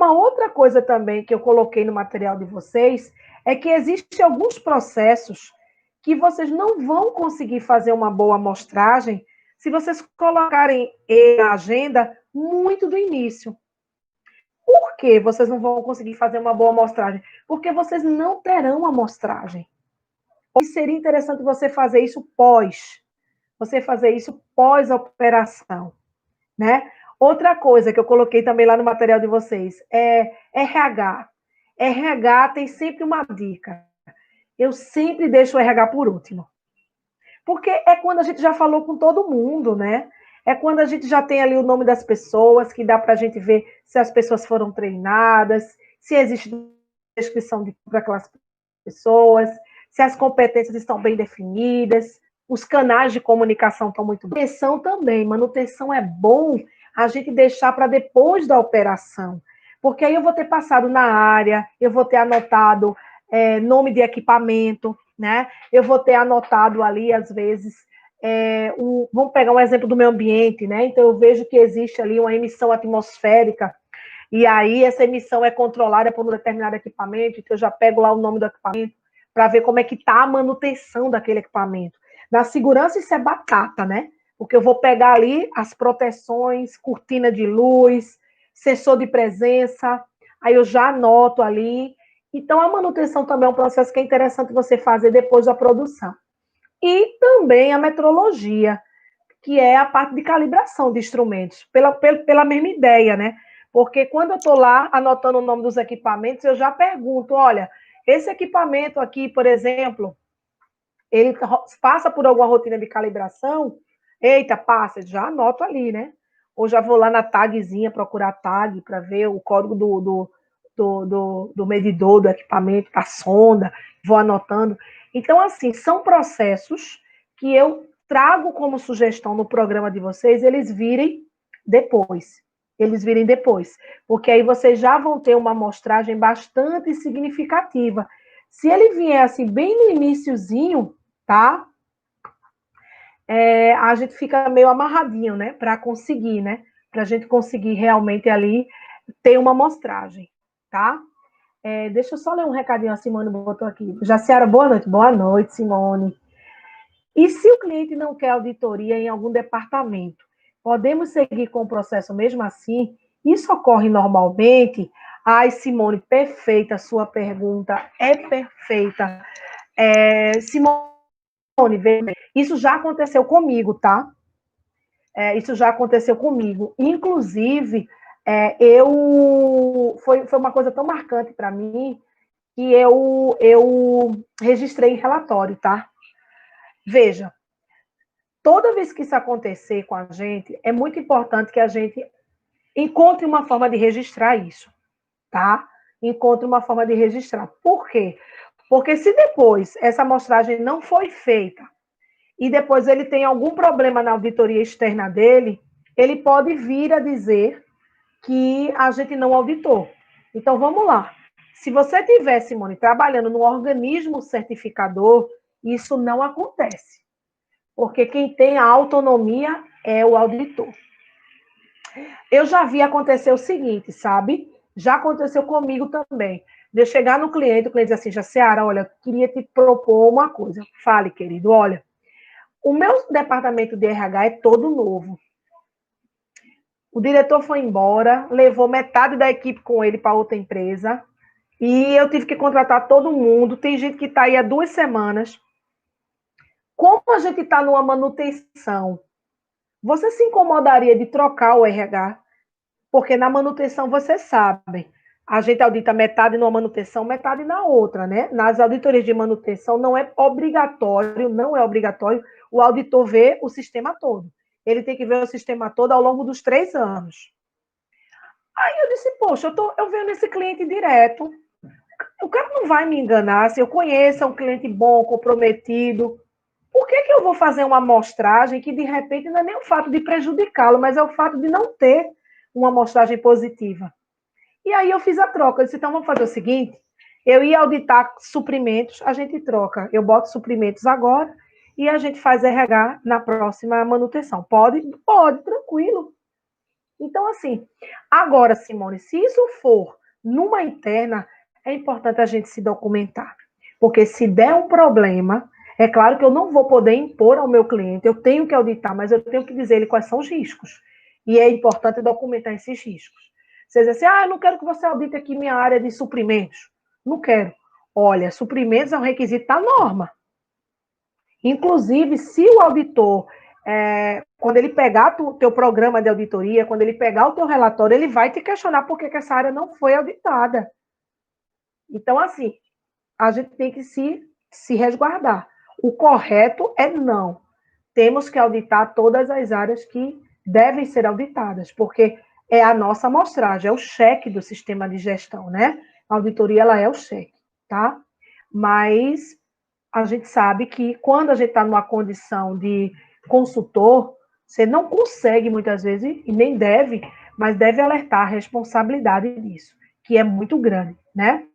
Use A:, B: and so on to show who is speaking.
A: uma outra coisa também que eu coloquei no material de vocês é que existem alguns processos que vocês não vão conseguir fazer uma boa amostragem se vocês colocarem na agenda muito do início. Por que vocês não vão conseguir fazer uma boa amostragem? Porque vocês não terão amostragem. E seria interessante você fazer isso pós. Você fazer isso pós-operação, né? Outra coisa que eu coloquei também lá no material de vocês é RH. RH tem sempre uma dica. Eu sempre deixo o RH por último. Porque é quando a gente já falou com todo mundo, né? É quando a gente já tem ali o nome das pessoas, que dá para a gente ver se as pessoas foram treinadas, se existe descrição para aquelas pessoas, se as competências estão bem definidas, os canais de comunicação estão muito bem. Manutenção também. Manutenção é bom a gente deixar para depois da operação. Porque aí eu vou ter passado na área, eu vou ter anotado nome de equipamento, né? Eu vou ter anotado ali, às vezes, vamos pegar um exemplo do meio ambiente, né? Então, eu vejo que existe ali uma emissão atmosférica, e aí essa emissão é controlada por um determinado equipamento, então eu já pego lá o nome do equipamento para ver como é que está a manutenção daquele equipamento. Na segurança, isso é batata, né? Porque eu vou pegar ali as proteções, cortina de luz, sensor de presença, aí eu já anoto ali. Então, a manutenção também é um processo que é interessante você fazer depois da produção. E também a metrologia, que é a parte de calibração de instrumentos, pela mesma ideia, né? Porque quando eu estou lá anotando o nome dos equipamentos, eu já pergunto, olha, esse equipamento aqui, por exemplo, ele passa por alguma rotina de calibração? Eita, passa, já anoto ali, né? Ou já vou lá na tagzinha procurar tag para ver o código do medidor, do equipamento, da sonda, vou anotando. Então, assim, são processos que eu trago como sugestão no programa de vocês, eles virem depois. Eles virem depois. Porque aí vocês já vão ter uma amostragem bastante significativa. Se ele vier assim, bem no iniciozinho, tá? A gente fica meio amarradinho, né? Para conseguir, né? Para a gente conseguir realmente ali ter uma amostragem, tá? Deixa eu só ler um recadinho, a Simone botou aqui. Jaciara, boa noite. Boa noite, Simone. E se o cliente não quer auditoria em algum departamento, podemos seguir com o processo mesmo assim? Isso ocorre normalmente? Ai, Simone, perfeita, sua pergunta é perfeita. Simone, isso já aconteceu comigo, tá? Isso já aconteceu comigo. Inclusive, foi uma coisa tão marcante para mim que eu registrei em relatório, tá? Veja, toda vez que isso acontecer com a gente, é muito importante que a gente encontre uma forma de registrar isso, tá? Encontre uma forma de registrar. Por quê? Porque se depois essa amostragem não foi feita e depois ele tem algum problema na auditoria externa dele, ele pode vir a dizer que a gente não auditou. Então, vamos lá. Se você tiver, Simone, trabalhando num organismo certificador, isso não acontece. Porque quem tem a autonomia é o auditor. Eu já vi acontecer o seguinte, sabe? Já aconteceu comigo também. De eu chegar no cliente, o cliente diz assim, Jaciara, olha, queria te propor uma coisa. Fale, querido, olha, o meu departamento de RH é todo novo. O diretor foi embora, levou metade da equipe com ele para outra empresa, e eu tive que contratar todo mundo. Tem gente que está aí há 2 semanas. Como a gente está numa manutenção, você se incomodaria de trocar o RH? Porque na manutenção, você sabe, a gente audita metade numa manutenção, metade na outra, né? Nas auditorias de manutenção não é obrigatório o auditor ver o sistema todo. Ele tem que ver o sistema todo ao longo dos 3 anos. Aí eu disse, poxa, eu venho nesse cliente direto, o cara não vai me enganar, se eu conheço um cliente bom, comprometido, por que eu vou fazer uma amostragem que, de repente, não é nem o fato de prejudicá-lo, mas é o fato de não ter uma amostragem positiva? E aí eu fiz a troca. Eu disse, então vamos fazer o seguinte, eu ia auditar suprimentos, a gente troca. Eu boto suprimentos agora e a gente faz RH na próxima manutenção. Pode? Pode, tranquilo. Então, assim, agora, Simone, se isso for numa interna, é importante a gente se documentar. Porque se der um problema, é claro que eu não vou poder impor ao meu cliente, eu tenho que auditar, mas eu tenho que dizer ele quais são os riscos. E é importante documentar esses riscos. Você diz assim, eu não quero que você audite aqui minha área de suprimentos. Não quero. Olha, suprimentos é um requisito da norma. Inclusive, se o auditor, quando ele pegar o teu programa de auditoria, quando ele pegar o teu relatório, ele vai te questionar por que essa área não foi auditada. Então, assim, a gente tem que se resguardar. O correto é não. Temos que auditar todas as áreas que devem ser auditadas, porque é a nossa amostragem, é o cheque do sistema de gestão, né? A auditoria, ela é o cheque, tá? Mas a gente sabe que quando a gente está numa condição de consultor, você não consegue muitas vezes, e nem deve, mas deve alertar a responsabilidade disso, que é muito grande, né?